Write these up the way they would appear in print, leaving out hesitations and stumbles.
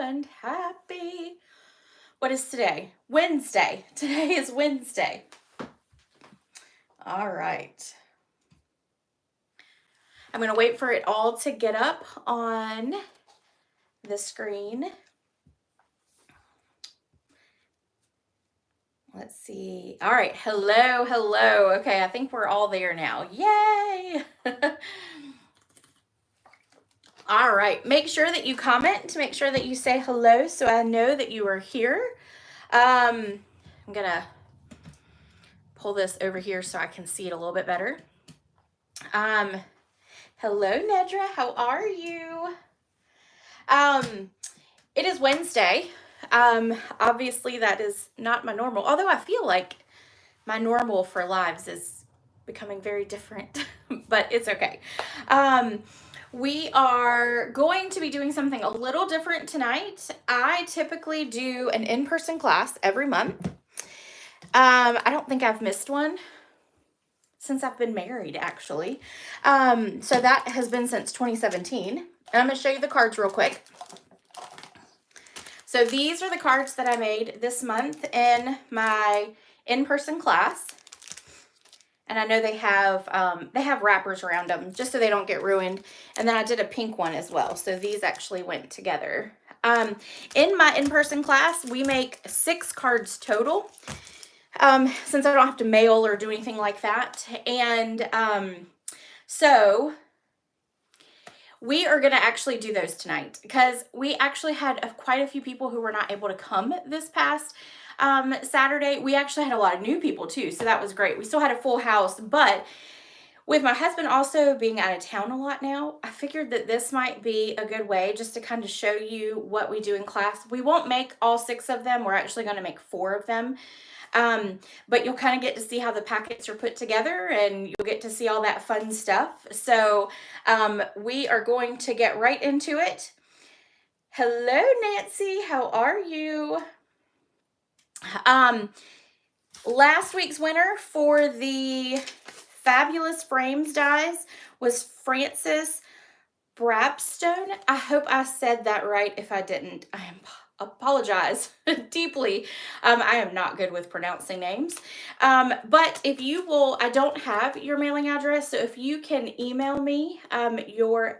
and happy. What is today? Wednesday. Today is Wednesday. All right. I'm going to wait for it all to get up on the screen. Let's see. All right. Hello, hello. Okay, I think we're all there now. Yay! All right. Make sure that you comment to make sure that you say hello so I know that you are here. I'm going to pull this over here so I can see it a little bit better. Hello, Nedra. How are you? It is Wednesday. Obviously that is not my normal, although I feel like my normal for lives is becoming very different, but it's okay. We are going to be doing something a little different tonight. I typically do an in-person class every month. I don't think I've missed one since I've been married, actually. So that has been since 2017. And I'm going to show you the cards real quick. So these are the cards that I made this month in my in-person class. And I know they have wrappers around them just so they don't get ruined. And then I did a pink one as well. So these actually went together. In my in-person class, we make 6 cards total. Since I don't have to mail or do anything like that. And so we are going to actually do those tonight because we actually had quite a few people who were not able to come this past Saturday. We actually had a lot of new people too, so that was great. We still had a full house, but with my husband also being out of town a lot now, I figured that this might be a good way just to kind of show you what we do in class. We won't make all 6 of them. We're actually going to make 4 of them. But you'll kind of get to see how the packets are put together and you'll get to see all that fun stuff. So we are going to get right into it. Hello, Nancy. How are you? Last week's winner for the Fabulous Frames dies was Frances Brabstone. I hope I said that right. If I didn't, I apologize deeply. I am not good with pronouncing names. But if you will, I don't have your mailing address. So if you can email me your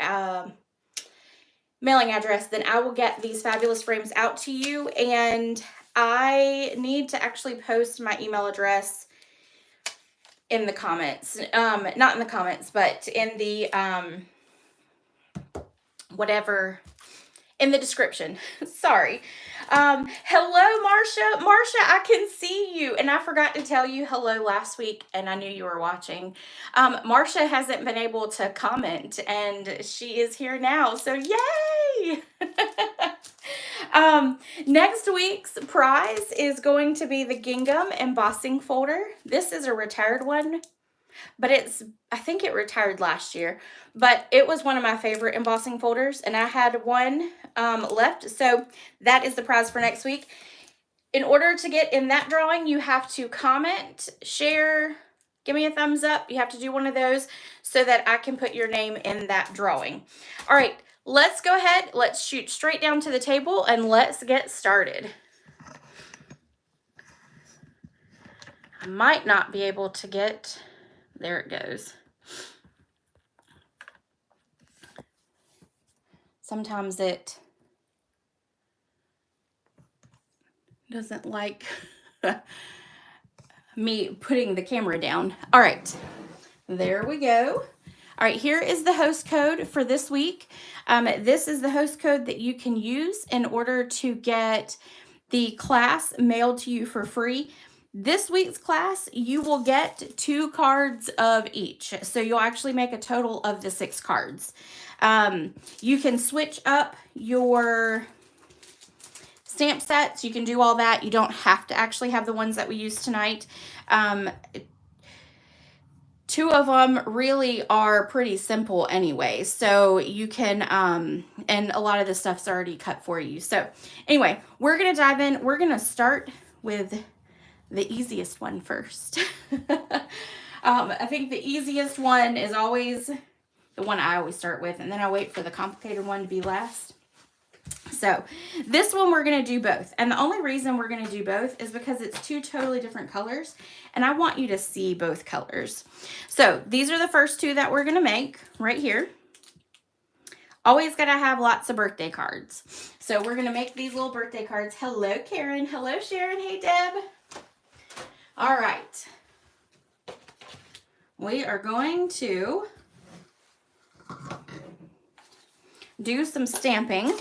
mailing address, then I will get these Fabulous Frames out to you. And I need to actually post my email address in the comments. Not in the comments, but in the whatever, in the description. Sorry. Hello, Marcia. Marcia, I can see you. And I forgot to tell you hello last week, and I knew you were watching. Marcia hasn't been able to comment, and she is here now. So yay! Next week's prize is going to be the gingham embossing folder. This is a retired one, but I think it retired last year, but it was one of my favorite embossing folders, and I had one left, so that is the prize for next week. In order to get in that drawing, you have to comment, share, give me a thumbs up. You have to do one of those so that I can put your name in that drawing. All right, let's go ahead. Let's shoot straight down to the table, and let's get started. I might not be able to get... There it goes. Sometimes it doesn't like me putting the camera down. All right, there we go. All right, here is the host code for this week. This is the host code that you can use in order to get the class mailed to you for free. This week's class, you will get 2 cards of each. So you'll actually make a total of the 6 cards. You can switch up your stamp sets. You can do all that. You don't have to actually have the ones that we use tonight. 2 of them really are pretty simple anyway. So you can, and a lot of the stuff's already cut for you. So anyway, we're going to dive in. We're going to start with the easiest one first. I think the easiest one is always the one I always start with, and then I wait for the complicated one to be last. So this one we're going to do both. And the only reason we're going to do both is because it's two totally different colors. And I want you to see both colors. So these are the first two that we're going to make right here. Always got to have lots of birthday cards. So we're going to make these little birthday cards. Hello, Karen. Hello, Sharon. Hey, Deb. All right. We are going to do some stamping.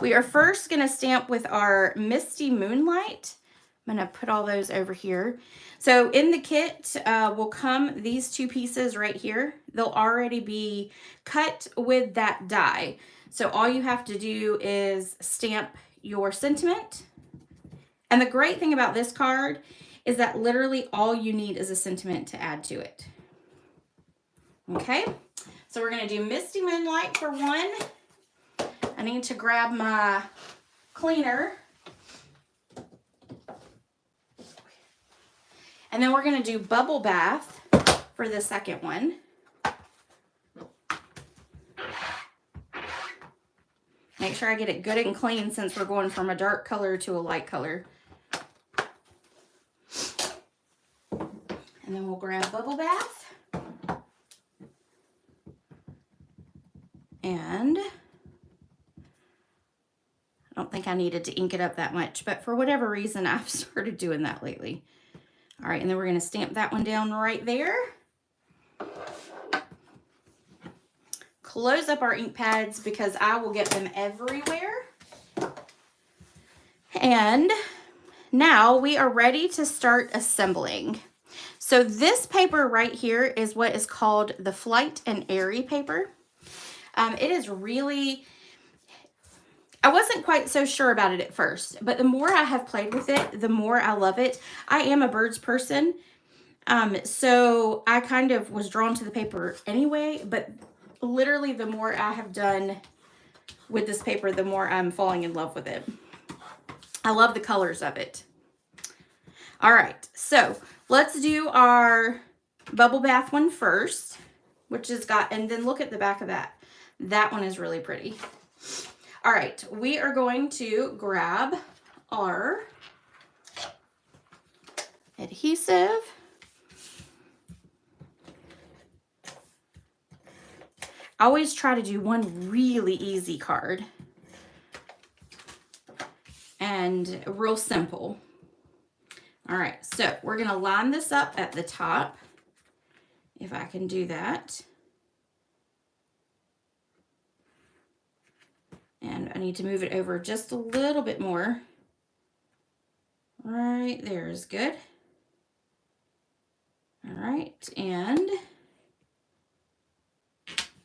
We are first going to stamp with our Misty Moonlight. I'm going to put all those over here. So in the kit will come these two pieces right here. They'll already be cut with that die. So all you have to do is stamp your sentiment. And the great thing about this card is that literally all you need is a sentiment to add to it. Okay, so we're going to do Misty Moonlight for one. I need to grab my cleaner. And then we're going to do Bubble Bath for the second one. Make sure I get it good and clean since we're going from a dark color to a light color. And then we'll grab Bubble Bath. And I don't think I needed to ink it up that much, but for whatever reason, I've started doing that lately. All right, and then we're going to stamp that one down right there. Close up our ink pads because I will get them everywhere. And now we are ready to start assembling. So this paper right here is what is called the Flight and Airy paper. It is really, I wasn't quite so sure about it at first, but the more I have played with it, the more I love it. I am a birds person, so I kind of was drawn to the paper anyway, but literally the more I have done with this paper, the more I'm falling in love with it. I love the colors of it. All right, so let's do our Bubble Bath one first, which has got, and then look at the back of that. That one is really pretty. All right, we are going to grab our adhesive. I always try to do one really easy card and real simple. All right, so we're gonna line this up at the top, if I can do that. And I need to move it over just a little bit more. Right there is good. All right, and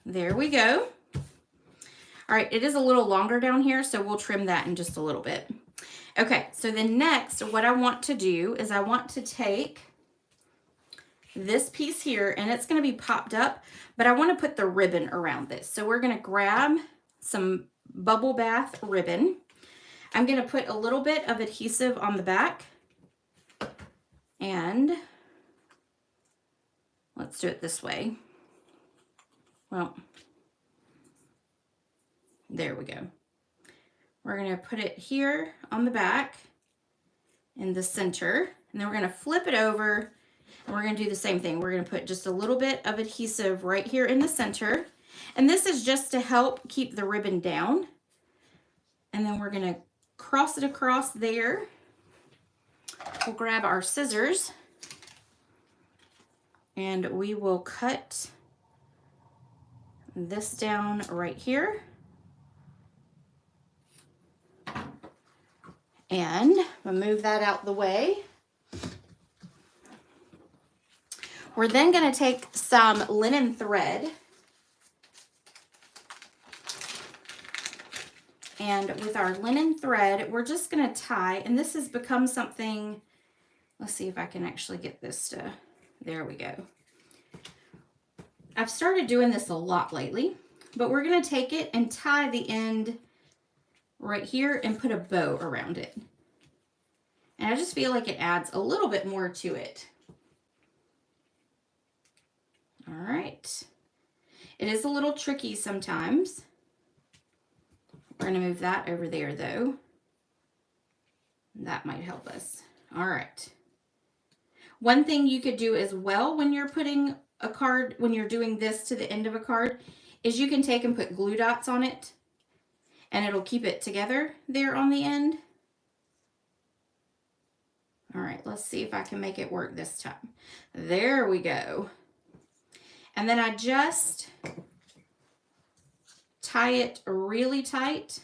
there we go. All right, it is a little longer down here, so we'll trim that in just a little bit. Okay, so then next, what I want to do is I want to take this piece here, and it's going to be popped up, but I want to put the ribbon around this. So we're going to grab some Bubble Bath ribbon. I'm going to put a little bit of adhesive on the back, and let's do it this way. Well, there we go. We're going to put it here on the back in the center, and then we're going to flip it over, and we're going to do the same thing. We're going to put just a little bit of adhesive right here in the center, and this is just to help keep the ribbon down. And then we're going to cross it across there. We'll grab our scissors, and we will cut this down right here. And we'll move that out the way. We're then going to take some linen thread, and with our linen thread, we're just going to tie, and this has become something, let's see if I can actually get this to, there we go. I've started doing this a lot lately, but we're going to take it and tie the end right here and put a bow around it. And I just feel like it adds a little bit more to it. All right. It is a little tricky sometimes. We're going to move that over there though. That might help us. All right. One thing you could do as well when you're putting a card, when you're doing this to the end of a card, is you can take and put glue dots on it and it'll keep it together there on the end. All right, let's see if I can make it work this time. There we go. And then I just tie it really tight.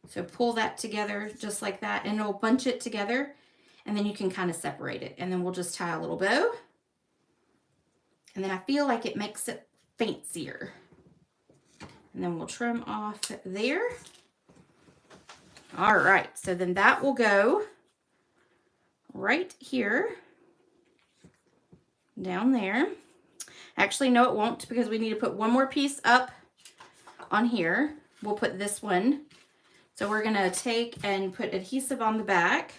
So pull that together just like that, and it'll bunch it together, and then you can kind of separate it. And then we'll just tie a little bow. And then I feel like it makes it fancier. And then we'll trim off there. All right, so then that will go right here, down there. Actually, no, it won't, because we need to put one more piece up on here. We'll put this one. So we're gonna take and put adhesive on the back.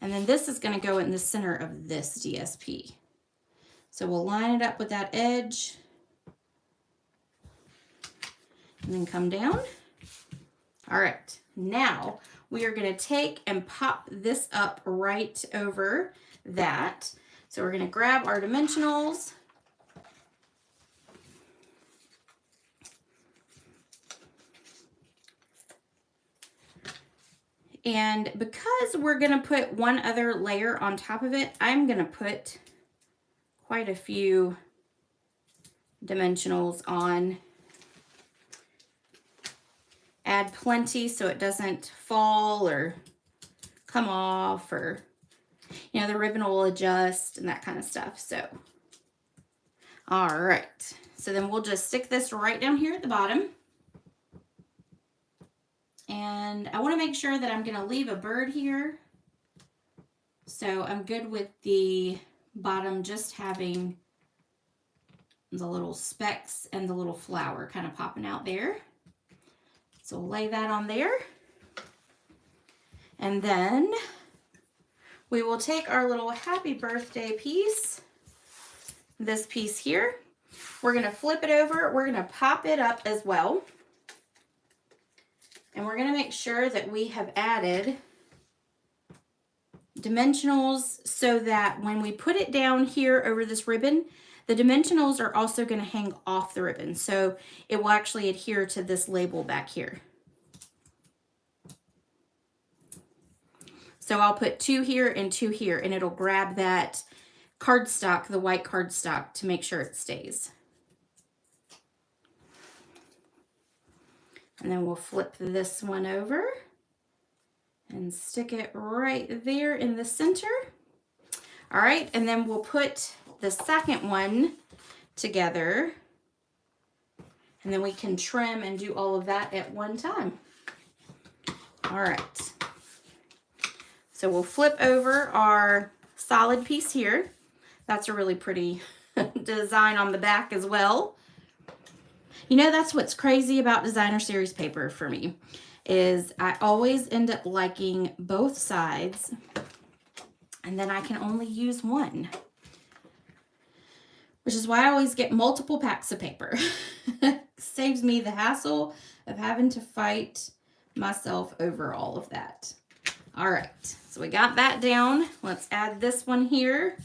And then this is gonna go in the center of this DSP. So we'll line it up with that edge and then come down. All right, now we are gonna take and pop this up right over that. So we're gonna grab our dimensionals. And because we're gonna put one other layer on top of it, I'm gonna put quite a few dimensionals on. Add plenty so it doesn't fall or come off, or, you know, the ribbon will adjust and that kind of stuff. So, all right. So then we'll just stick this right down here at the bottom. And I want to make sure that I'm going to leave a bird here. So I'm good with the bottom just having the little specks and the little flower kind of popping out there. So we'll lay that on there. And then we will take our little happy birthday piece, this piece here. We're going to flip it over. We're going to pop it up as well. And we're going to make sure that we have added dimensionals so that when we put it down here over this ribbon, the dimensionals are also going to hang off the ribbon. So it will actually adhere to this label back here. So I'll put 2 here and 2 here, and it'll grab that cardstock, the white cardstock, to make sure it stays. And then we'll flip this one over and stick it right there in the center. All right, and then we'll put the second one together, and then we can trim and do all of that at one time. All right. So we'll flip over our solid piece here. That's a really pretty design on the back as well. You know, that's what's crazy about designer series paper for me, is I always end up liking both sides, and then I can only use one, which is why I always get multiple packs of paper. Saves me the hassle of having to fight myself over all of that. All right, so we got that down. Let's add this one here.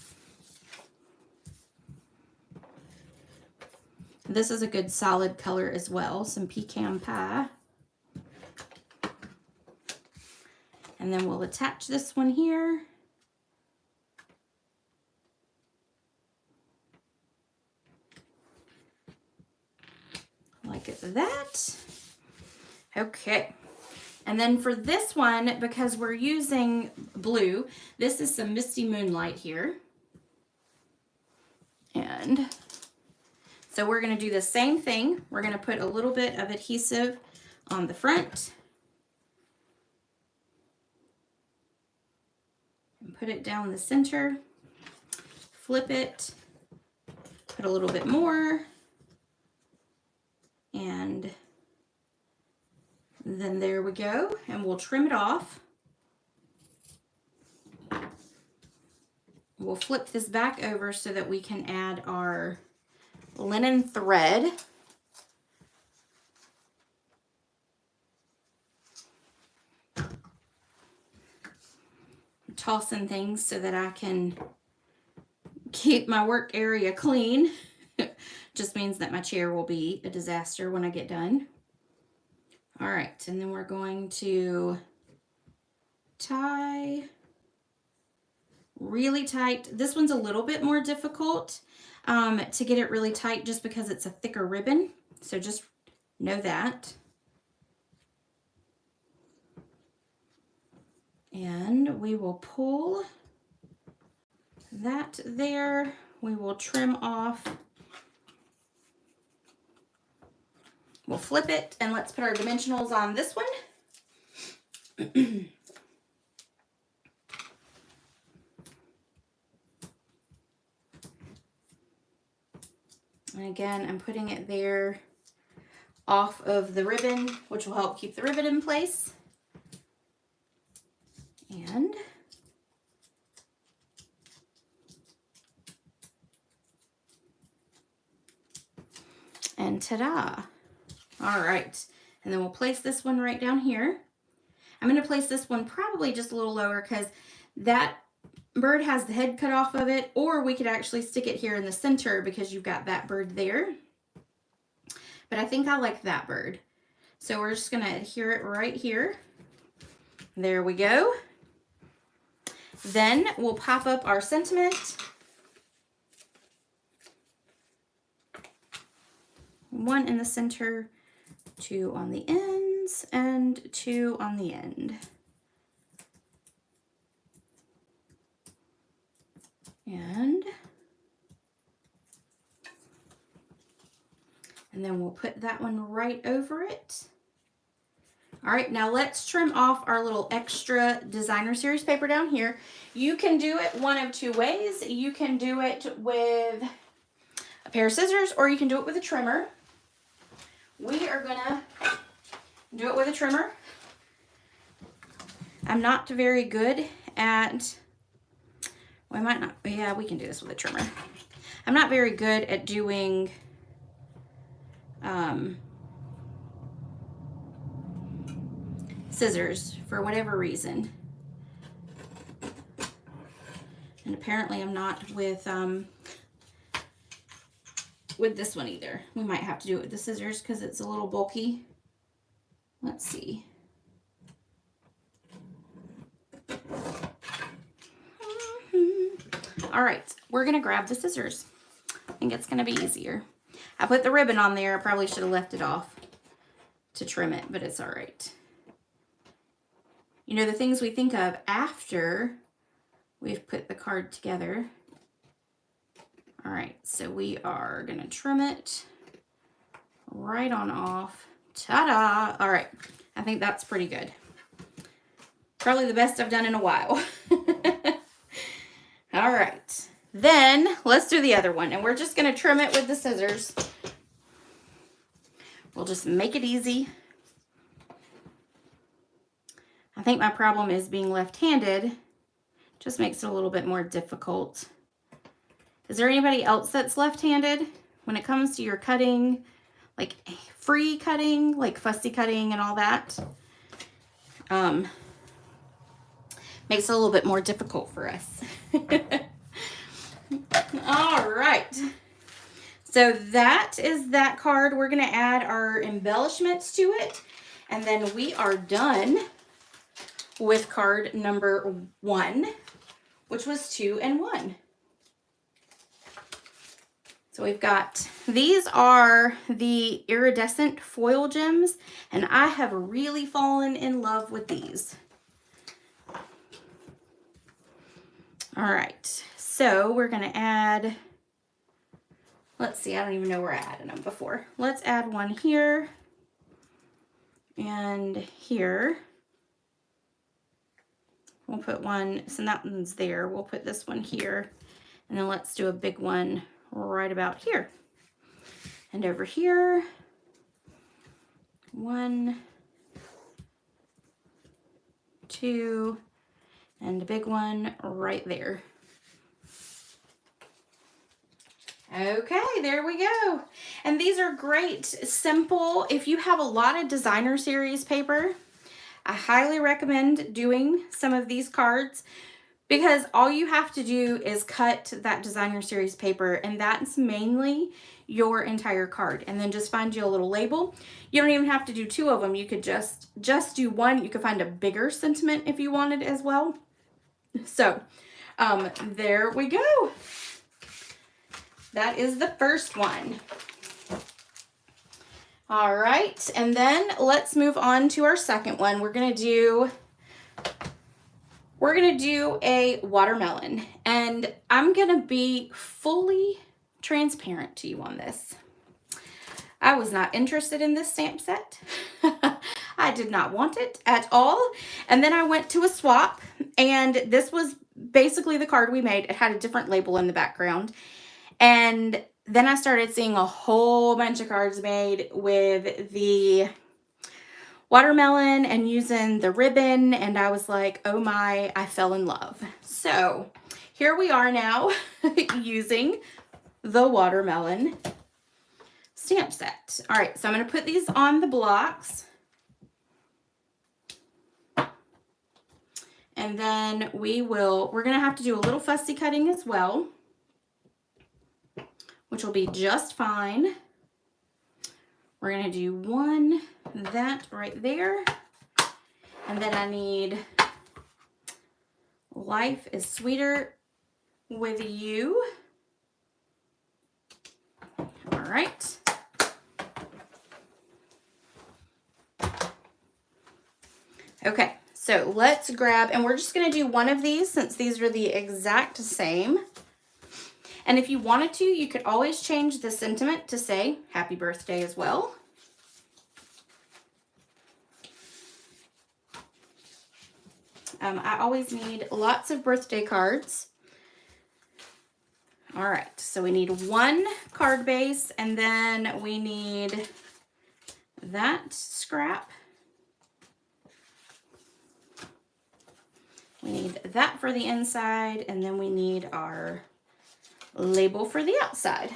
This is a good solid color as well, some pecan pie. And then we'll attach this one here. Like that. Okay. And then for this one, because we're using blue, this is some Misty Moonlight here. And so we're going to do the same thing. We're going to put a little bit of adhesive on the front. And put it down the center. Flip it. Put a little bit more. And then there we go. And we'll trim it off. we'll flip this back over so that we can add our linen thread. Tossing things so that I can keep my work area clean. Just means that my chair will be a disaster when I get done. All right, and then we're going to tie really tight. This one's a little bit more difficult to get it really tight just because it's a thicker ribbon. So just know that. And we will pull that there. We will trim off. We'll flip it and let's put our dimensionals on this one. And again, I'm putting it there off of the ribbon, which will help keep the ribbon in place. And ta-da! All right, and then we'll place this one right down here. I'm going to place this one probably just a little lower because that bird has the head cut off of it, or we could actually stick it here in the center because you've got that bird there. But I think I like that bird. So we're just going to adhere it right here. There we go. Then we'll pop up our sentiment. One in the center, two on the ends, and two on the end. And then we'll put that one right over it. All right, now let's trim off our little extra designer series paper down here. You can do it one of two ways. You can do it with a pair of scissors, or you can do it with a trimmer. We are gonna do it with a trimmer. I'm not very good at, well, I might not, yeah, we can do this with a trimmer. I'm not very good at doing scissors for whatever reason. And apparently I'm not with this one either. We might have to do it with the scissors because it's a little bulky. Let's see. All right, we're gonna grab the scissors. I think it's gonna be easier. I put the ribbon on there. I probably should have left it off to trim it, but it's all right. You know, the things we think of after we've put the card together. All right, so we are gonna trim it right on off. Ta-da! All right, I think that's pretty good. Probably the best I've done in a while. All right, then let's do the other one, and we're just gonna trim it with the scissors. We'll just make it easy. I think my problem is being left-handed. Just makes it a little bit more difficult. Is there anybody else that's left-handed when it comes to your cutting, like free cutting, like fussy cutting and all that? Makes it a little bit more difficult for us. All right. So that is that card. We're going to add our embellishments to it, and then we are done with card number 1, which was 2 and 1. So we've got, these are the iridescent foil gems, and I have really fallen in love with these. All right, so we're gonna add, let's see, I don't even know where I added them before. Let's add one here and here. We'll put one, so that one's there. We'll put this one here, and then let's do a big one right about here. And over here, 1, 2, and a big one right there. Okay, there we go. And these are great, simple. If you have a lot of designer series paper, I highly recommend doing some of these cards because all you have to do is cut that designer series paper, and that's mainly your entire card. And then just find you a little label. You don't even have to do two of them. You could just do one. You could find a bigger sentiment if you wanted as well. So there we go. That is the first one. All right, and then let's move on to our second one. We're gonna do a watermelon, and I'm gonna be fully transparent to you on this. I was not interested in this stamp set. I did not want it at all. And then I went to a swap, and this was basically the card we made. It had a different label in the background. And then I started seeing a whole bunch of cards made with the watermelon and using the ribbon, and I was like, oh my, I fell in love. So here we are now using the watermelon stamp set. All right, so I'm going to put these on the blocks. And then we're going to have to do a little fussy cutting as well, which will be just fine. We're going to do that right there. And then I need Life is Sweeter with You. All right. Okay, so let's grab, and we're just going to do one of these since these are the exact same. And if you wanted to, you could always change the sentiment to say happy birthday as well. I always need lots of birthday cards. All right, so we need one card base, and then we need that scrap. We need that for the inside, and then we need our label for the outside.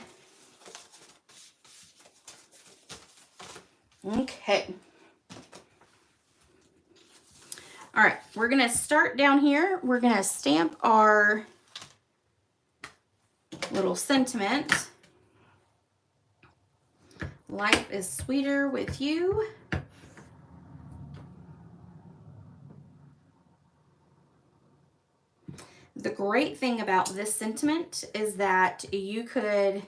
Okay. All right, we're gonna start down here. We're gonna stamp our little sentiment. Life is Sweeter with You. The great thing about this sentiment is that you could,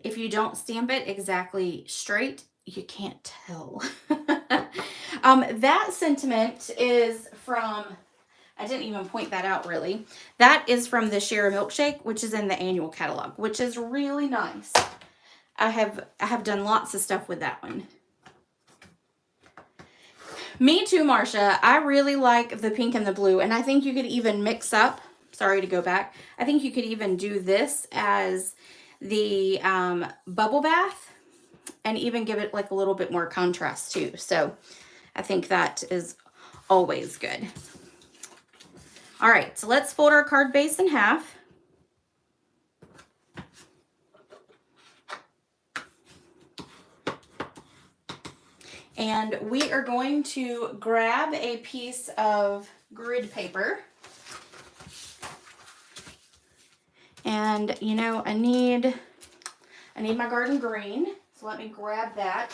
if you don't stamp it exactly straight, you can't tell. That sentiment is from, I didn't even point that out really. That is from the Share a Milkshake, which is in the annual catalog, which is really nice. I have done lots of stuff with that one. Me too, Marcia. I really like the pink and the blue, and I think you could even mix up, sorry to go back, I think you could even do this as the bubble bath and even give it like a little bit more contrast too. So I think that is always good. All right, so let's fold our card base in half. And we are going to grab a piece of grid paper. And you know, I need my garden green. So let me grab that.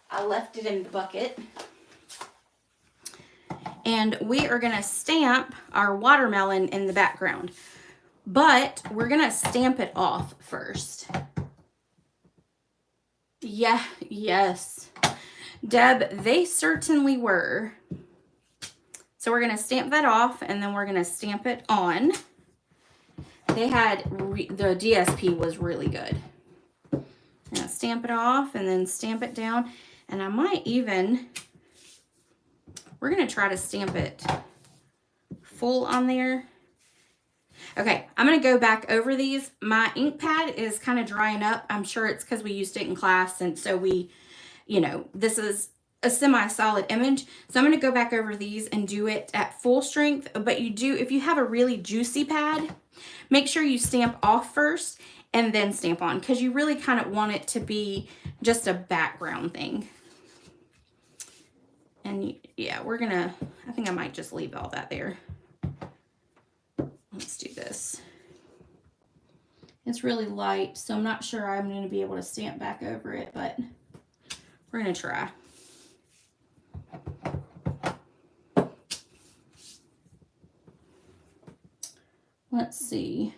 I left it in the bucket. And we are going to stamp our watermelon in the background. But we're going to stamp it off first. Yeah, yes. Deb, they certainly were. So we're going to stamp that off, and then we're going to stamp it on. They had, the DSP was really good. I'm going to stamp it off and then stamp it down. And I might even, we're going to try to stamp it full on there. Okay, I'm going to go back over these. My ink pad is kind of drying up. I'm sure it's because we used it in class, and so we, you know, this is a semi-solid image. So I'm going to go back over these and do it at full strength. But if you have a really juicy pad, make sure you stamp off first and then stamp on, because you really kind of want it to be just a background thing. And yeah, I think I might just leave all that there. Let's do this. It's really light, so I'm not sure I'm going to be able to stamp back over it, but we're going to try. Let's see.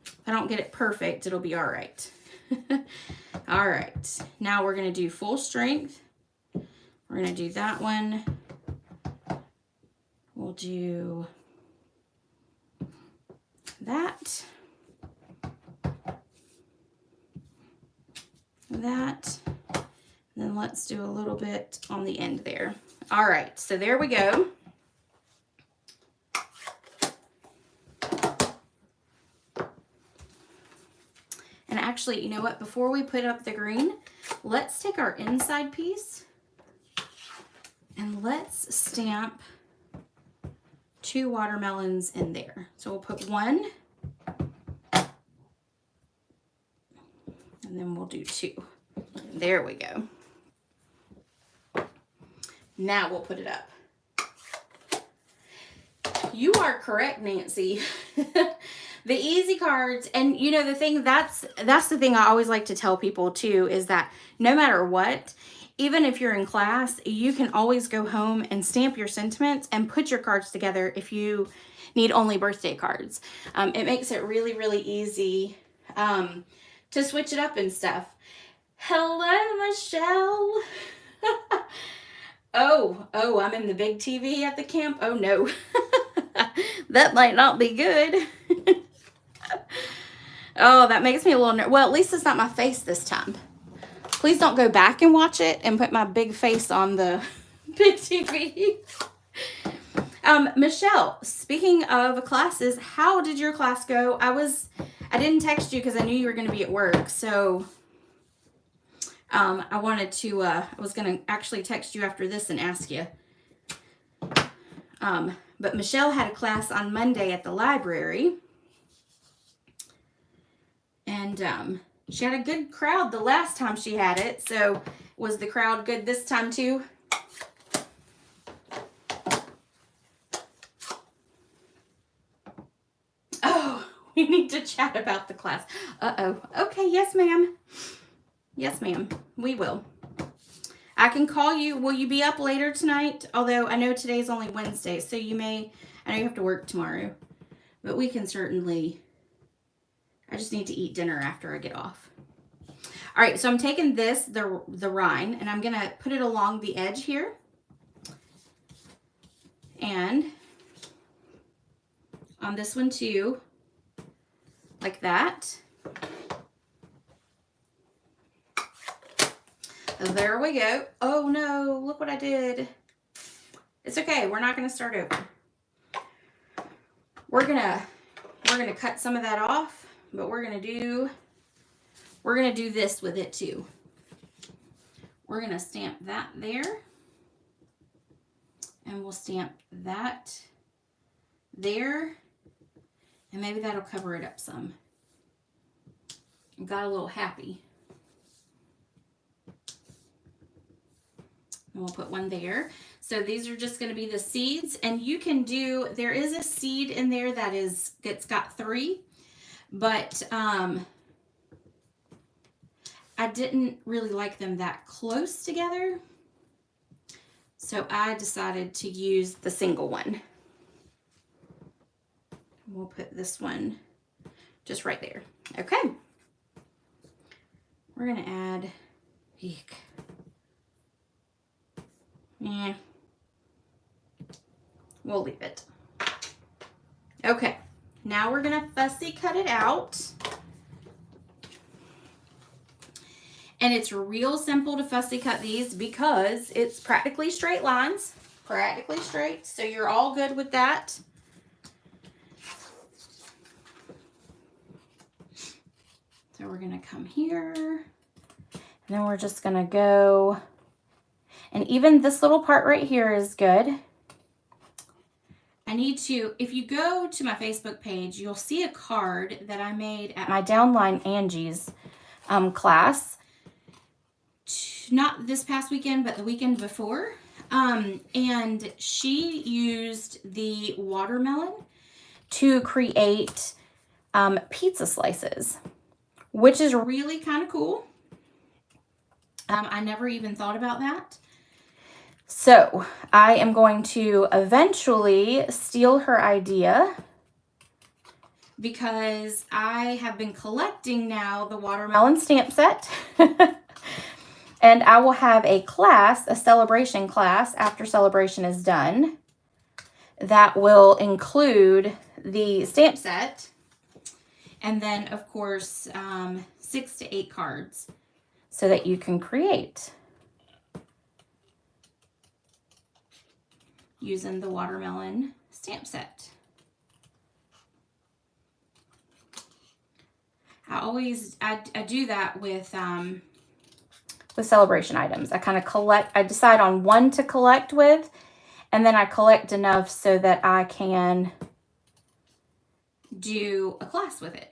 If I don't get it perfect, it'll be all right. All right. Now we're going to do full strength. We're going to do that one. We'll do that. That. And then let's do a little bit on the end there. All right. So there we go. And actually, you know what? Before we put up the green, let's take our inside piece and let's stamp 2 watermelons in there. So we'll put 1, and then we'll do 2. There we go. Now we'll put it up. You are correct, Nancy. The easy cards, and you know, the thing that's the thing I always like to tell people too, is that no matter what, even if you're in class, you can always go home and stamp your sentiments and put your cards together if you need only birthday cards. It makes it really, really easy to switch it up and stuff. Hello, Michelle. Oh, I'm in the big TV at the camp. Oh no. That might not be good. Oh, that makes me a little nervous. Well, at least it's not my face this time. Please don't go back and watch it and put my big face on the big TV. Michelle, speaking of classes, how did your class go? I didn't text you because I knew you were going to be at work. So I was going to actually text you after this and ask you. But Michelle had a class on Monday at the library. And she had a good crowd the last time she had it. So was the crowd good this time too? Oh, we need to chat about the class. Uh-oh. Okay, yes, ma'am. Yes, ma'am. We will. I can call you. Will you be up later tonight? Although I know today's only Wednesday, so I know you have to work tomorrow. But we can certainly... I just need to eat dinner after I get off. All right, so I'm taking the rind, and I'm going to put it along the edge here. And on this one too, like that. There we go. Oh no, look what I did. It's okay, we're not going to start over. We're gonna cut some of that off. But we're gonna do this with it too. We're gonna stamp that there. And we'll stamp that there. And maybe that'll cover it up some. Got a little happy. And we'll put one there. So these are just gonna be the seeds. And you can do, there is a seed in there that's got 3. But I didn't really like them that close together. So I decided to use the single one. We'll put this one just right there. Okay. We're going to add, eek. Yeah. We'll leave it. Okay. Now we're going to fussy cut it out. And it's real simple to fussy cut these because it's practically straight lines. Practically straight. So you're all good with that. So we're going to come here. And then we're just going to go. And even this little part right here is good. I need to, if you go to my Facebook page, you'll see a card that I made at my Downline Angie's class. Not this past weekend, but the weekend before. And she used the watermelon to create pizza slices, which is really kind of cool. I never even thought about that. So I am going to eventually steal her idea because I have been collecting now the watermelon stamp set. And I will have a class, a celebration class, after celebration is done, that will include the stamp set. And then, of course, 6 to 8 cards so that you can create using the watermelon stamp set. I do that with celebration items. I kind of collect, I decide on one to collect with, and then I collect enough so that I can do a class with it.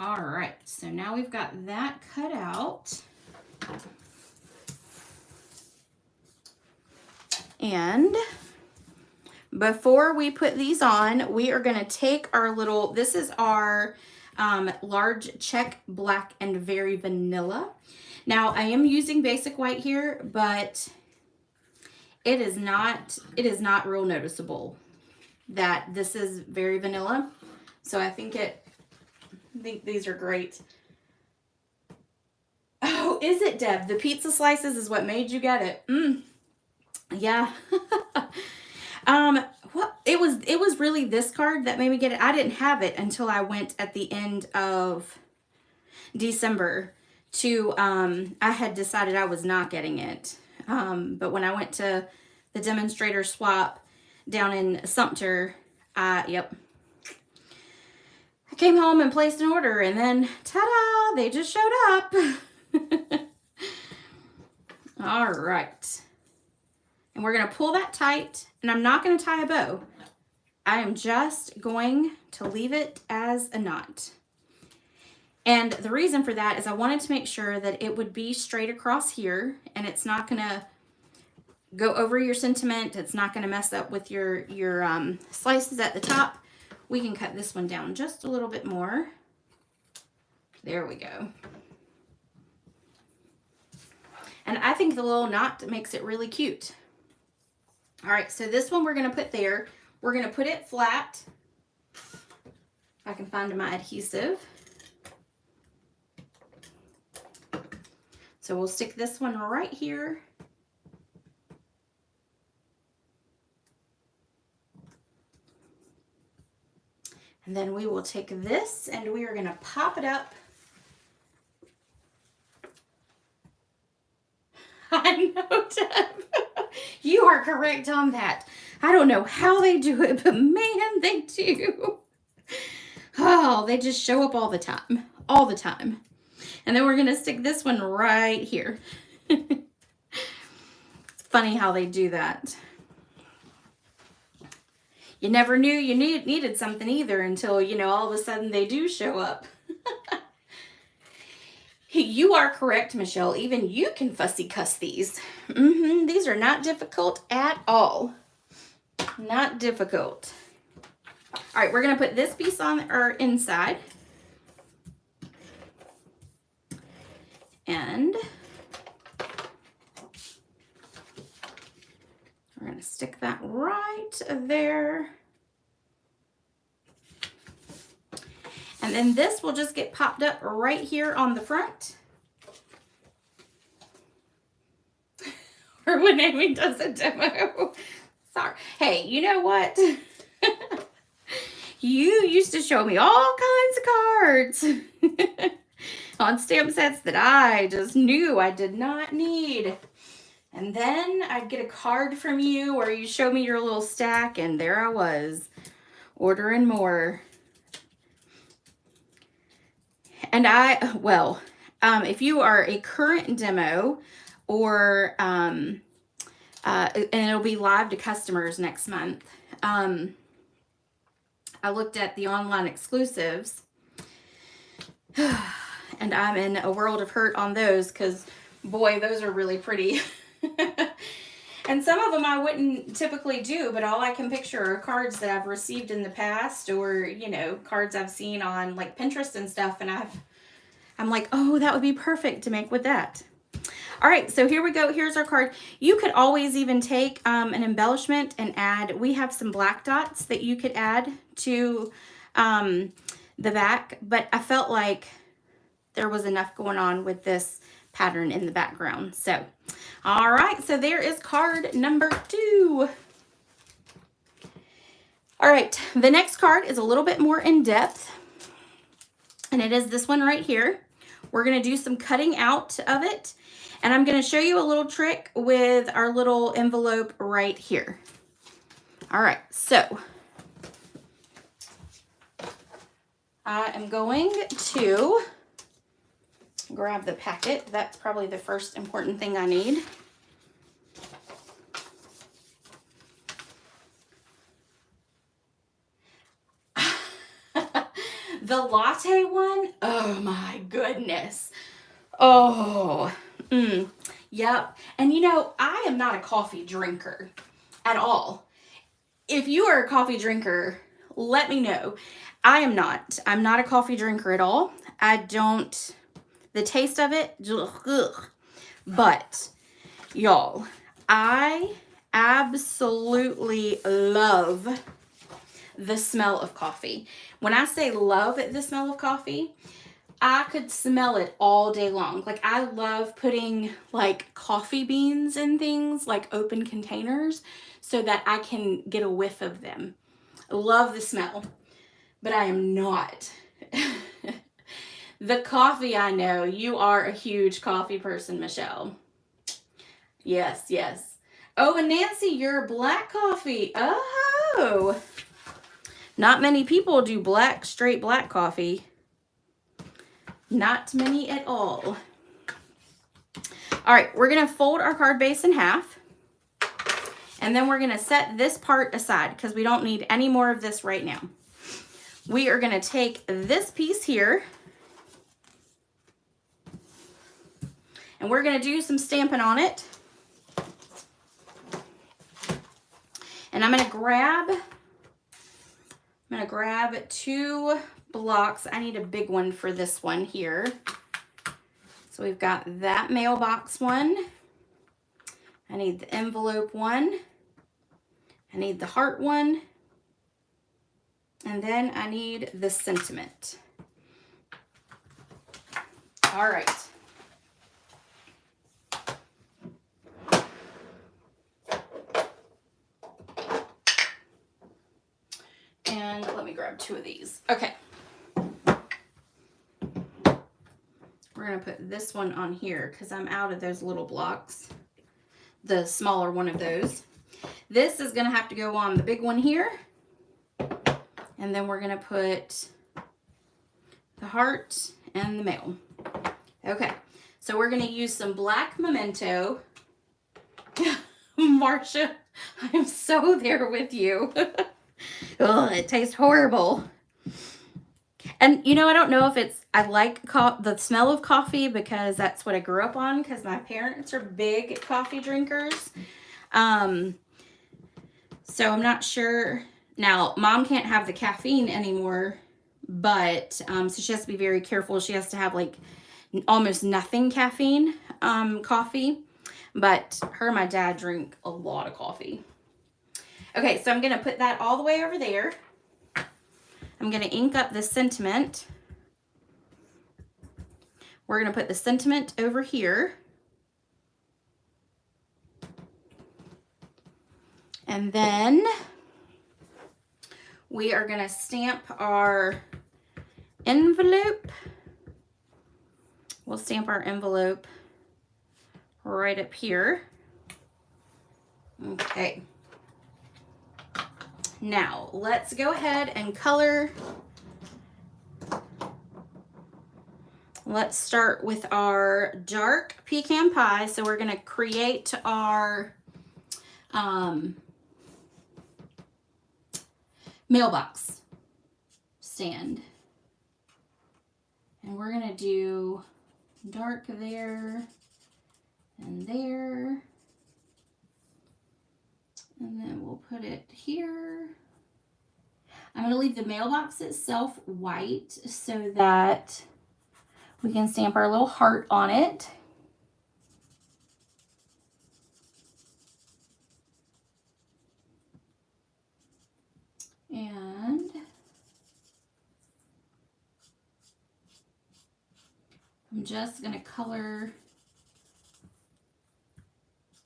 All right, so now we've got that cut out. And before we put these on, we are going to take our little, this is our large check black and very vanilla. Now I am using basic white here, but it is not real noticeable that this is very vanilla. So I think these are great. Oh, is it, Deb? The pizza slices is what made you get it. Yeah. Well, it was really this card that made me get it. I didn't have it until I went at the end of December to, I had decided I was not getting it. But when I went to the demonstrator swap down in Sumter, yep. I came home and placed an order, and then, ta-da, they just showed up. All right. And we're going to pull that tight, and I'm not going to tie a bow. I am just going to leave it as a knot. And the reason for that is I wanted to make sure that it would be straight across here, and it's not going to go over your sentiment. It's not going to mess up with your slices at the top. We can cut this one down just a little bit more. There we go. And I think the little knot makes it really cute. All right, so this one we're going to put there. We're going to put it flat. If I can find my adhesive. So we'll stick this one right here. And then we will take this and we are going to pop it up. I know, Deb. You are correct on that. I don't know how they do it, but man, they do. Oh, they just show up all the time. All the time. And then we're going to stick this one right here. It's funny how they do that. You never knew you needed something either until, you know, all of a sudden they do show up. You are correct, Michelle. Even you can fussy cuss these. These are not difficult at all. Not difficult. All right, we're going to put this piece on our inside. And we're going to stick that right there. And then this will just get popped up right here on the front. Or when Amy does a demo. Sorry. Hey, you know what? You used to show me all kinds of cards on stamp sets that I just knew I did not need. And then I'd get a card from you or you show me your little stack and there I was ordering more. And if you are a current demo or, and it'll be live to customers next month. I looked at the online exclusives and I'm in a world of hurt on those because, boy, those are really pretty. And some of them I wouldn't typically do, but all I can picture are cards that I've received in the past, or, you know, cards I've seen on like Pinterest and stuff, and I'm like, oh, that would be perfect to make with that. All right, so here we go. Here's our card. You could always even take an embellishment and add, we have some black dots that you could add to the back, but I felt like there was enough going on with this pattern in the background. So, all right, so there is card number 2. All right, the next card is a little bit more in depth, and it is this one right here. We're going to do some cutting out of it, and I'm going to show you a little trick with our little envelope right here. All right, so I am going to grab the packet. That's probably the first important thing I need. The latte one, oh my goodness. Oh, yep. And you know, I am not a coffee drinker at all. If you are a coffee drinker, let me know. I am not. I'm not a coffee drinker at all. I don't, the taste of it, ugh. But y'all, I absolutely love the smell of coffee. When I say love the smell of coffee, I could smell it all day long. Like, I love putting like coffee beans in things, like open containers, so that I can get a whiff of them. I love the smell, but I am not. The coffee, I know. You are a huge coffee person, Michelle. Yes, yes. Oh, and Nancy, you're black coffee. Oh. Not many people do black, straight black coffee. Not many at all. All right, we're going to fold our card base in half. And then we're going to set this part aside because we don't need any more of this right now. We are going to take this piece here. And we're going to do some stamping on it. And I'm going to grab 2 blocks. I need a big one for this one here. So we've got that mailbox one. I need the envelope one. I need the heart one. And then I need the sentiment. All right. And let me grab 2 of these. Okay. We're going to put this one on here because I'm out of those little blocks. The smaller one of those. This is going to have to go on the big one here. And then we're going to put the heart and the mail. Okay. So we're going to use some black memento. Marcia, I'm so there with you. Oh, it tastes horrible. And, you know, I don't know if it's, I like the smell of coffee because that's what I grew up on because my parents are big coffee drinkers. So I'm not sure. Now, Mom can't have the caffeine anymore, but so she has to be very careful. She has to have like almost nothing caffeine coffee. But her and my dad drink a lot of coffee. Okay, so I'm going to put that all the way over there. I'm going to ink up the sentiment. We're going to put the sentiment over here. And then we are going to stamp our envelope. We'll stamp our envelope right up here. Okay. Now, let's go ahead and color let's start with our dark pecan pie. So we're going to create our mailbox stand. And we're going to do dark there and there. And then we'll put it here. I'm going to leave the mailbox itself white so that we can stamp our little heart on it. And I'm just going to color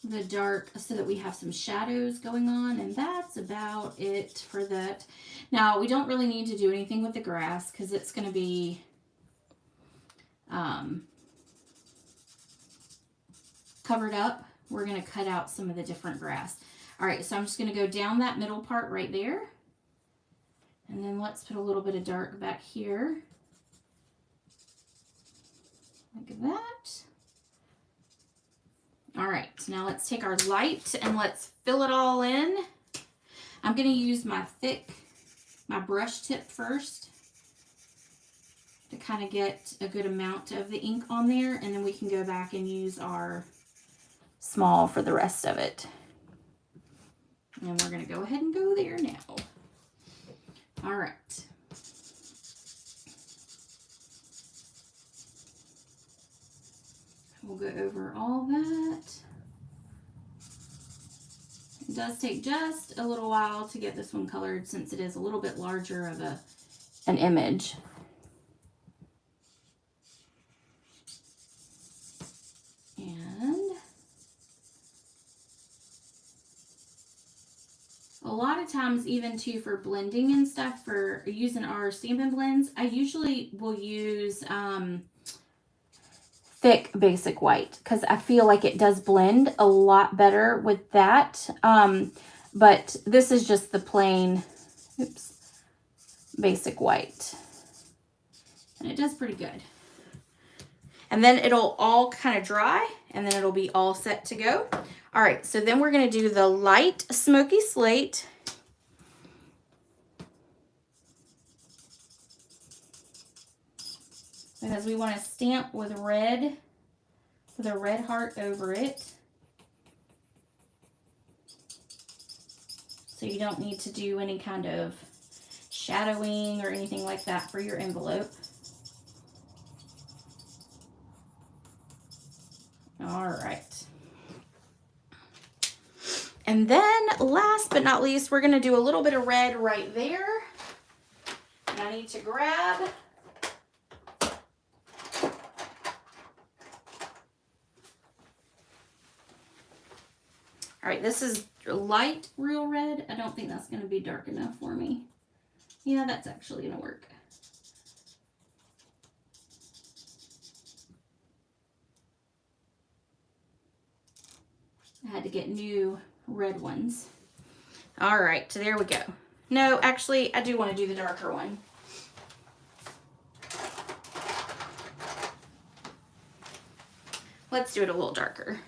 the dark so that we have some shadows going on, and that's about it for that. Now, we don't really need to do anything with the grass because it's going to be covered up. We're going to cut out some of the different grass. All right, so I'm just going to go down that middle part right there. And then let's put a little bit of dark back here. Like that. All right, now let's take our light and let's fill it all in. I'm going to use my brush tip first to kind of get a good amount of the ink on there, and then we can go back and use our small for the rest of it. And we're going to go ahead and go there now. All right. We'll go over all that. It does take just a little while to get this one colored since it is a little bit larger of an image. And a lot of times, even too, for blending and stuff, for using our Stampin' Blends, I usually will use thick basic white because I feel like it does blend a lot better with that. But this is just the plain, basic white. And it does pretty good. And then it'll all kind of dry, and then it'll be all set to go. All right, so then we're going to do the light smoky slate. Because we want to stamp with red, with a red heart over it. So you don't need to do any kind of shadowing or anything like that for your envelope. All right. And then last but not least, we're going to do a little bit of red right there. And I need to grab all right, this is light real red. I don't think that's going to be dark enough for me. Yeah, that's actually going to work. I had to get new red ones. All right, so there we go. No, actually, I do want to do the darker one. Let's do it a little darker.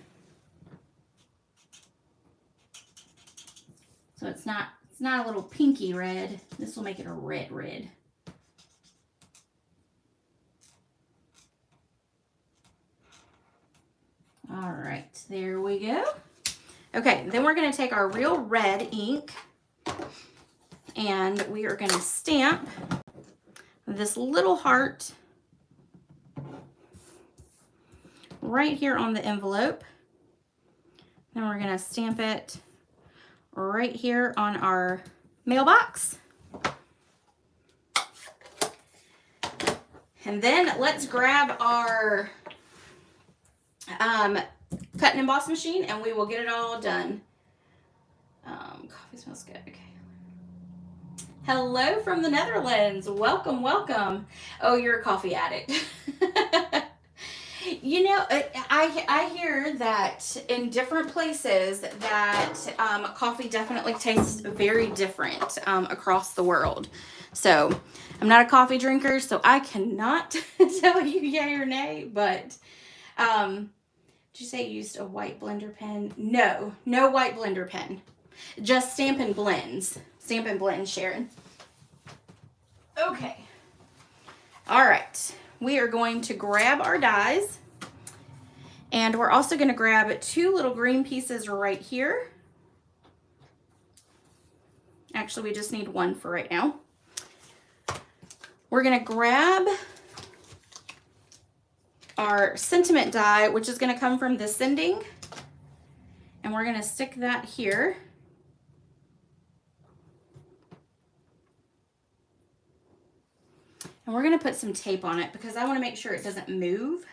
So it's not a little pinky red. This will make it a red. All right, there we go. Okay, then we're going to take our real red ink and we are going to stamp this little heart right here on the envelope. Then we're going to stamp it right here on our mailbox. And then let's grab our cut and emboss machine and we will get it all done. Coffee smells good. Okay. Hello from the Netherlands. Welcome, welcome. Oh, you're a coffee addict. You know, I hear that in different places that coffee definitely tastes very different across the world. So I'm not a coffee drinker, so I cannot tell you yay or nay, but did you say you used a white blender pen? No, no white blender pen. Just Stampin' Blends. Stampin' Blends, Sharon. Okay. All right. We are going to grab our dies. And we're also going to grab 2 little green pieces right here. Actually, we just need 1 for right now. We're going to grab our sentiment die, which is going to come from the sending. And we're going to stick that here. And we're going to put some tape on it because I want to make sure it doesn't move.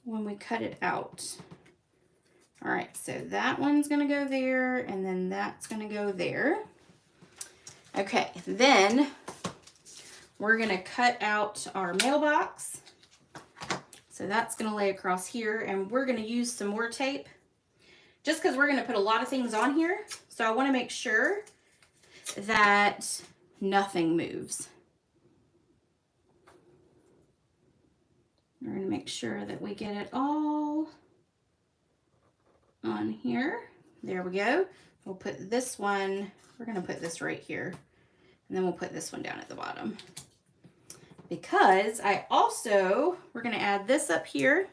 When we cut it out. All right, so that one's going to go there, and then that's going to go there. Okay, then we're going to cut out our mailbox. So that's going to lay across here, and we're going to use some more tape just because we're going to put a lot of things on here. So I want to make sure that nothing moves. We're going to make sure that we get it all on here. There we go. We'll put this one, we're going to put this right here. And then we'll put this one down at the bottom. Because we're going to add this up here.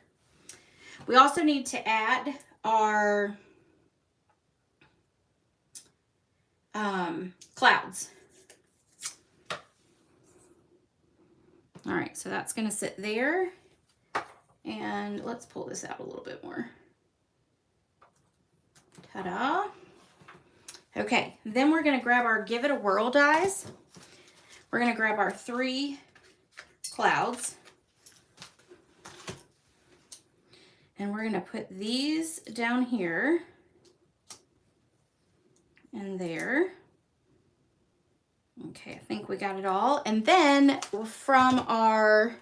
We also need to add our clouds. All right, so that's going to sit there. And let's pull this out a little bit more. Ta-da. Okay, then we're going to grab our Give It a Whirl dies. We're going to grab our 3 clouds. And we're going to put these down here and there. Okay, I think we got it all. And then from our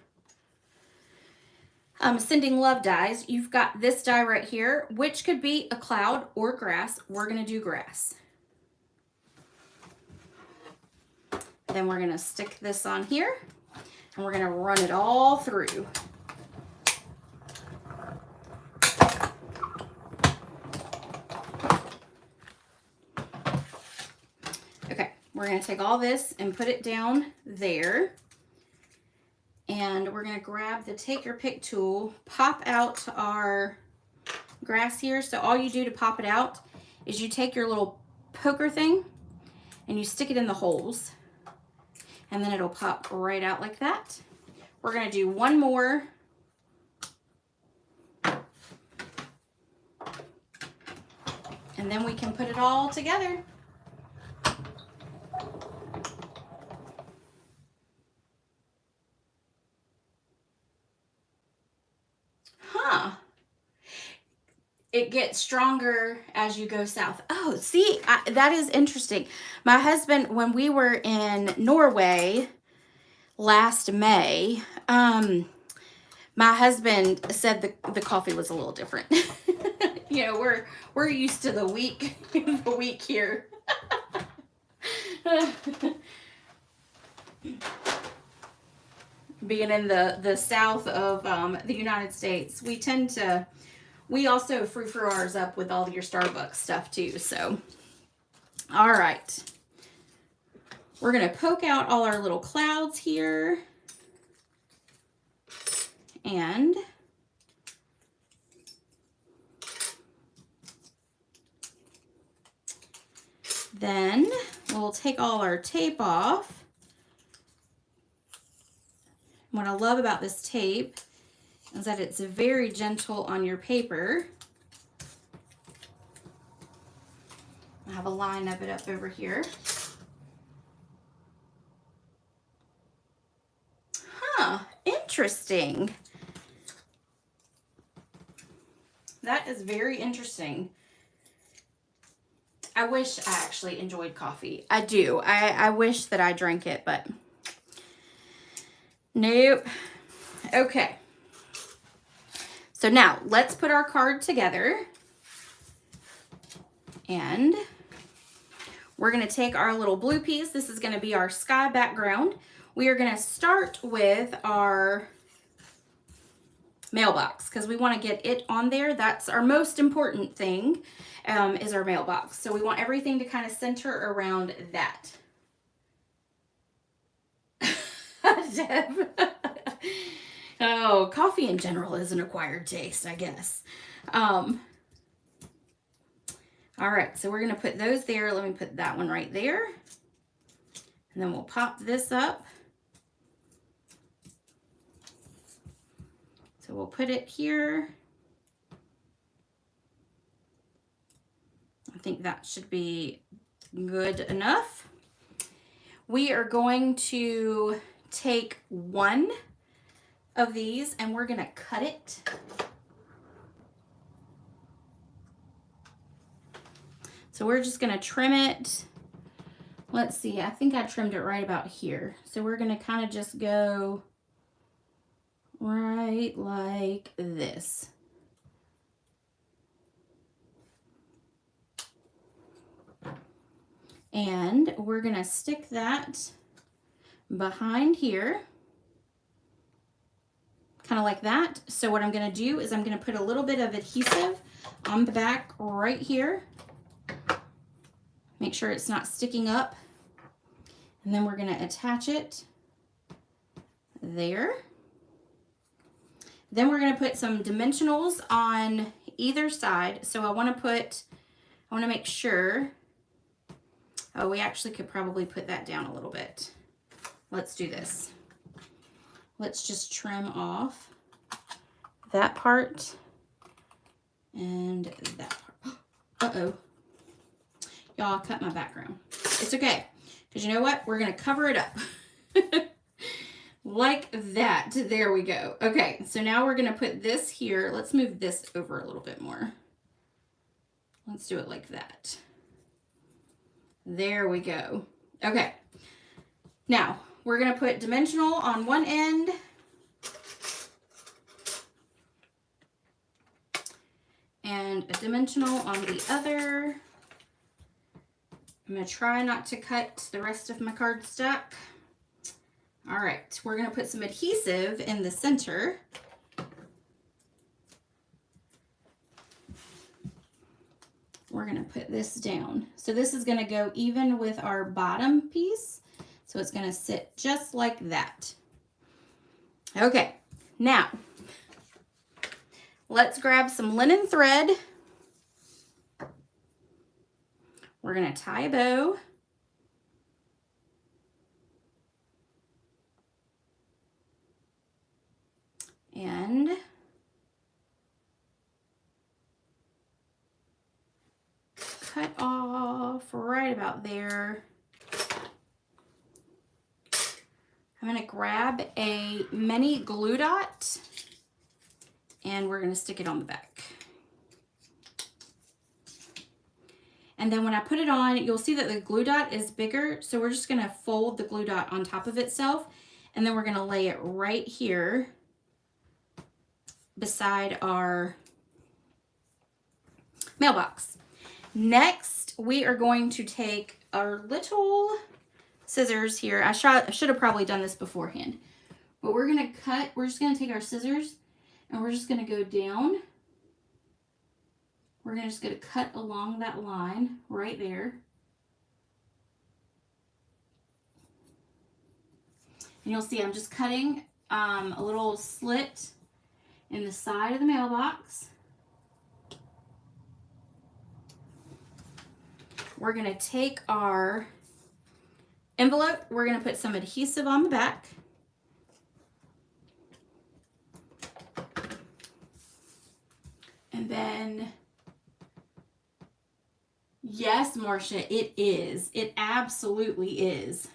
sending love dies, you've got this die right here, which could be a cloud or grass. We're going to do grass. Then we're going to stick this on here, and we're going to run it all through. Okay, we're going to take all this and put it down there. And we're going to grab the Take Your Pick tool, pop out our grass here. So all you do to pop it out is you take your little poker thing and you stick it in the holes. And then it'll pop right out like that. We're going to do one more. And then we can put it all together. It gets stronger as you go south. Oh, see, that is interesting. My husband, when we were in Norway last May, my husband said the coffee was a little different. You know, we're used to the week here. Being in the south of the United States, we also frou-frou ours up with all your Starbucks stuff too. So, all right. We're going to poke out all our little clouds here. And then we'll take all our tape off. What I love about this tape is that it's very gentle on your paper. I have a line of it up over here. Huh, interesting. That is very interesting. I wish I actually enjoyed coffee. I do. I wish that I drank it, but nope. Okay. So now let's put our card together. And we're going to take our little blue piece. This is going to be our sky background. We are going to start with our mailbox because we want to get it on there. That's our most important thing, is our mailbox. So we want everything to kind of center around that. Deb. Oh, coffee in general is an acquired taste, I guess. All right, so we're going to put those there. Let me put that one right there. And then we'll pop this up. So we'll put it here. I think that should be good enough. We are going to take one of these and we're going to cut it. So we're just going to trim it. Let's see, I think I trimmed it right about here. So we're going to kind of just go right like this. And we're going to stick that behind here, kind of like that. So what I'm going to do is I'm going to put a little bit of adhesive on the back right here. Make sure it's not sticking up. And then we're going to attach it there. Then we're going to put some dimensionals on either side. So I want to make sure. Oh, we actually could probably put that down a little bit. Let's do this. Let's just trim off that part and that part. Uh-oh. Y'all, cut my background. It's okay, because you know what? We're going to cover it up. Like that. There we go. Okay, so now we're going to put this here. Let's move this over a little bit more. Let's do it like that. There we go. Okay. Now, we're going to put dimensional on one end. And a dimensional on the other. I'm going to try not to cut the rest of my cardstock. All right, we're going to put some adhesive in the center. We're going to put this down. So this is going to go even with our bottom piece. So it's going to sit just like that. Okay, now let's grab some linen thread. We're going to tie a bow. And cut off right about there. I'm going to grab a mini glue dot and we're going to stick it on the back. And then when I put it on, you'll see that the glue dot is bigger. So we're just going to fold the glue dot on top of itself. And then we're going to lay it right here beside our mailbox. Next, we are going to take our little scissors here. I should have probably done this beforehand. But we're going to cut. We're just going to take our scissors and we're just going to go down. We're just going to cut along that line right there. And you'll see I'm just cutting a little slit in the side of the mailbox. We're going to take our envelope. We're going to put some adhesive on the back. And then, yes, Marcia, it is. It absolutely is.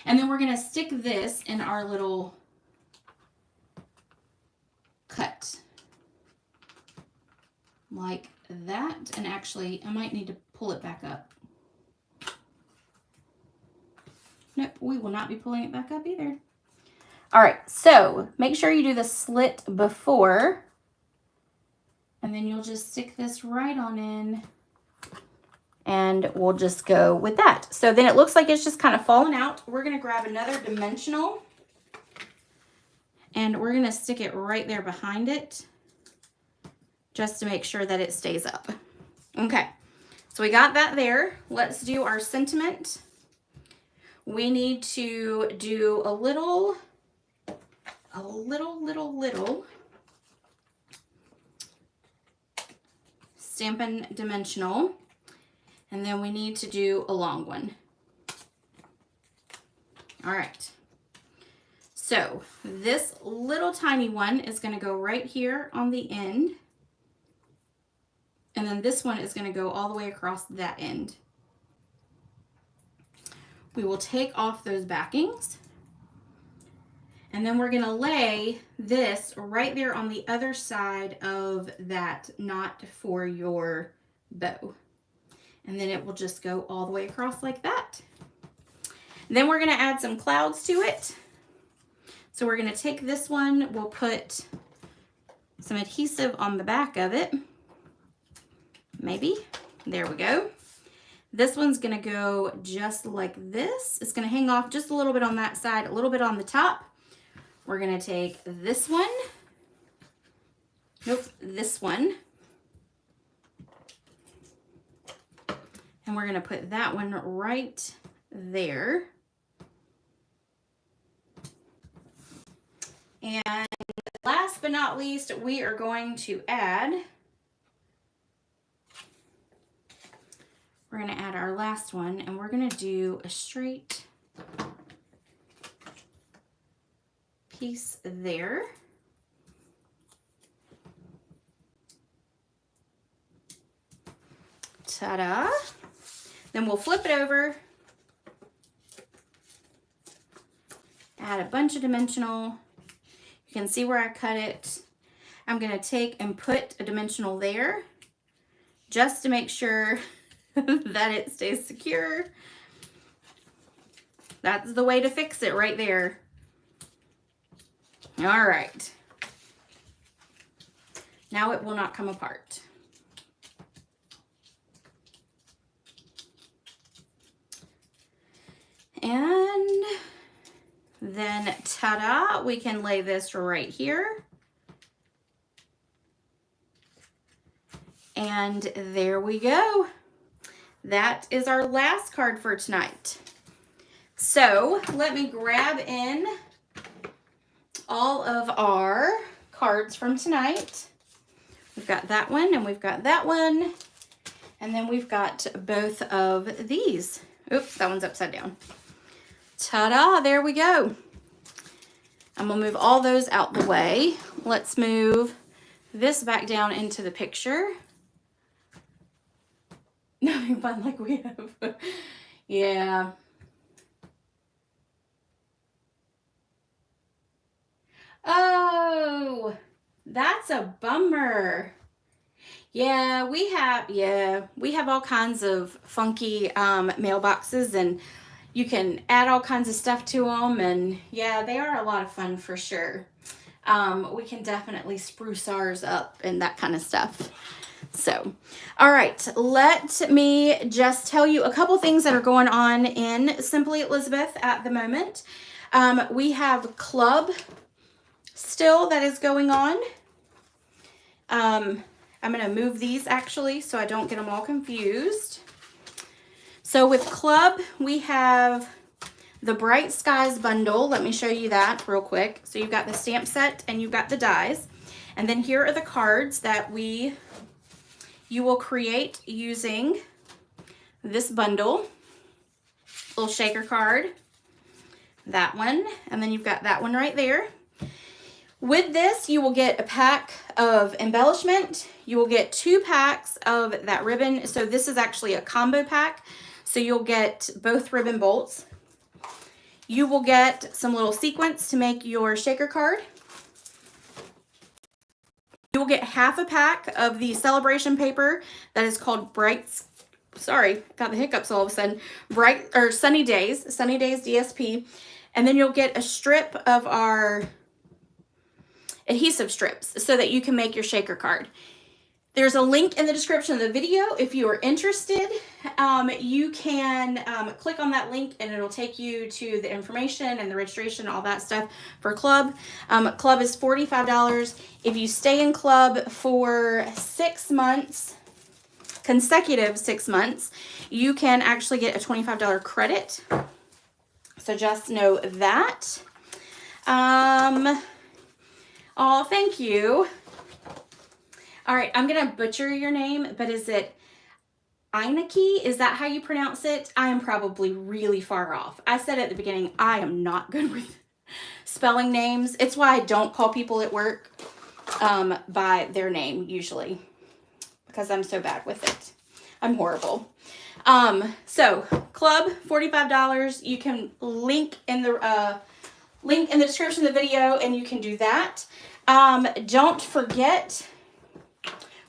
And then we're going to stick this in our little cut. Like that. And actually, I might need to pull it back up. Nope, we will not be pulling it back up either. All right, so make sure you do the slit before. And then you'll just stick this right on in and we'll just go with that. So then it looks like it's just kind of falling out. We're going to grab another dimensional and we're going to stick it right there behind it just to make sure that it stays up. Okay, so we got that there. Let's do our sentiment. We need to do a little Stampin' dimensional, and then we need to do a long one. All right. So this little tiny one is going to go right here on the end. And then this one is going to go all the way across that end. We will take off those backings. And then we're going to lay this right there on the other side of that knot for your bow. And then it will just go all the way across like that. Then we're going to add some clouds to it. So we're going to take this one, we'll put some adhesive on the back of it. Maybe. There we go. This one's going to go just like this. It's going to hang off just a little bit on that side, a little bit on the top. We're going to take this one. Nope, this one. And we're going to put that one right there. And last but not least, we are going to add, our last one, and we're going to do a straight piece there. Ta-da! Then we'll flip it over, add a bunch of dimensional. You can see where I cut it. I'm going to take and put a dimensional there just to make sure that it stays secure. That's the way to fix it right there. All right. Now it will not come apart. And then, ta-da, we can lay this right here. And there we go. That is our last card for tonight. So let me grab in all of our cards from tonight. We've got that one and we've got that one. And then we've got both of these. Oops, that one's upside down. Ta-da, there we go. I'm gonna move all those out the way. Let's move this back down into the picture. Nothing fun like we have. Yeah. Oh, that's a bummer. Yeah, we have all kinds of funky mailboxes, and you can add all kinds of stuff to them, and yeah, they are a lot of fun for sure. We can definitely spruce ours up and that kind of stuff. So, all right, let me just tell you a couple things that are going on in Simply Elizabeth at the moment. We have club still that is going on. I'm going to move these actually so I don't get them all confused. So with club, we have the Bright Skies bundle. Let me show you that real quick. So you've got the stamp set and you've got the dies. And then here are the cards that you will create using this bundle. Little shaker card, that one, and then you've got that one right there. With this, you will get a pack of embellishment. You will get 2 packs of that ribbon. So this is actually a combo pack. So you'll get both ribbon bolts. You will get some little sequins to make your shaker card. You will get half a pack of the celebration paper that is called sorry, got the hiccups all of a sudden. Sunny Days DSP. And then you'll get a strip of our adhesive strips so that you can make your shaker card. There's a link in the description of the video. If you are interested, you can click on that link and it'll take you to the information and the registration, all that stuff for club. Club is $45. If you stay in club for 6 months, consecutive 6 months, you can actually get a $25 credit. So just know that. Oh, thank you. All right, I'm going to butcher your name, but is it Eineke? Is that how you pronounce it? I am probably really far off. I said at the beginning, I am not good with spelling names. It's why I don't call people at work by their name usually, because I'm so bad with it. I'm horrible. So club, $45. You can link in the description of the video, and you can do that. Don't forget,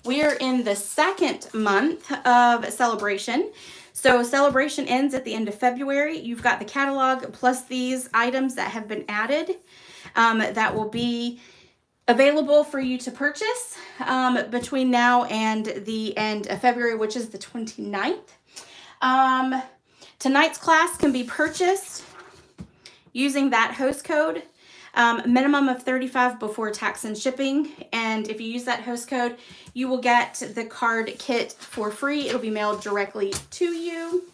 we are in the 2nd month of celebration. So celebration ends at the end of February. You've got the catalog plus these items that have been added that will be available for you to purchase between now and the end of February, which is the 29th. Tonight's class can be purchased using that host code. Minimum of $35 before tax and shipping. And if you use that host code, you will get the card kit for free. It'll be mailed directly to you.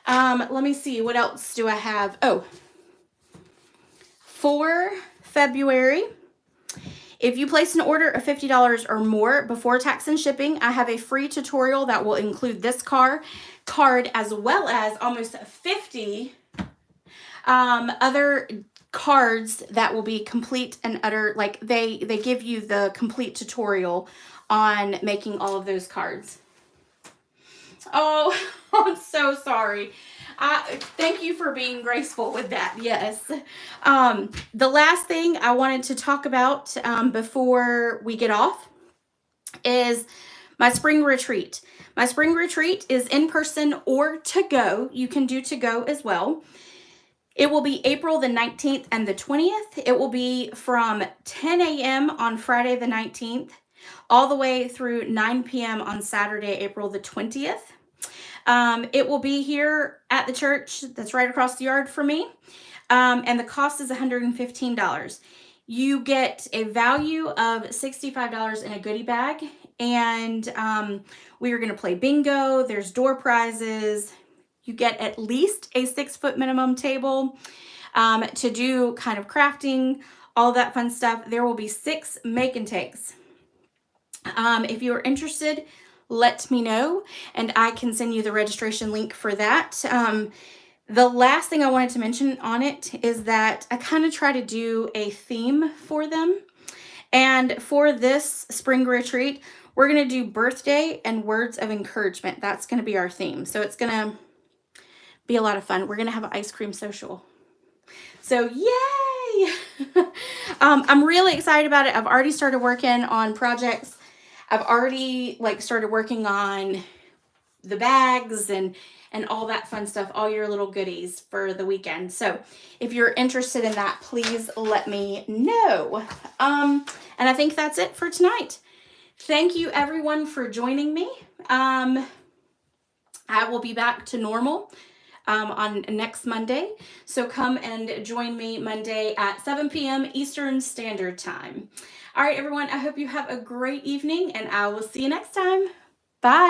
Let me see. What else do I have? Oh, for February, if you place an order of $50 or more before tax and shipping, I have a free tutorial that will include this card as well as almost 50 other cards that will be complete and utter, like they give you the complete tutorial on making all of those cards. Oh, I'm so sorry. Thank you for being graceful with that. Yes. The last thing I wanted to talk about before we get off is my spring retreat. My spring retreat is in person or to go. You can do to go as well. It will be April the 19th and the 20th. It will be from 10 a.m. on Friday the 19th all the way through 9 p.m. on Saturday, April the 20th. It will be here at the church that's right across the yard from me. And the cost is $115. You get a value of $65 in a goodie bag. And we are going to play bingo. There's door prizes. You get at least a 6-foot minimum table to do kind of crafting, all that fun stuff. There will be 6 make and takes. If you are interested, let me know and I can send you the registration link for that. The last thing I wanted to mention on it is that I kind of try to do a theme for them. And for this spring retreat, we're going to do birthday and words of encouragement. That's going to be our theme. So it's going to be a lot of fun. We're going to have an ice cream social. So yay! I'm really excited about it. I've already started working on projects. I've already started working on the bags and all that fun stuff, all your little goodies for the weekend. So if you're interested in that, please let me know. And I think that's it for tonight. Thank you everyone for joining me. I will be back to normal on next Monday. So come and join me Monday at 7 p.m. Eastern Standard Time. All right, everyone, I hope you have a great evening and I will see you next time. Bye.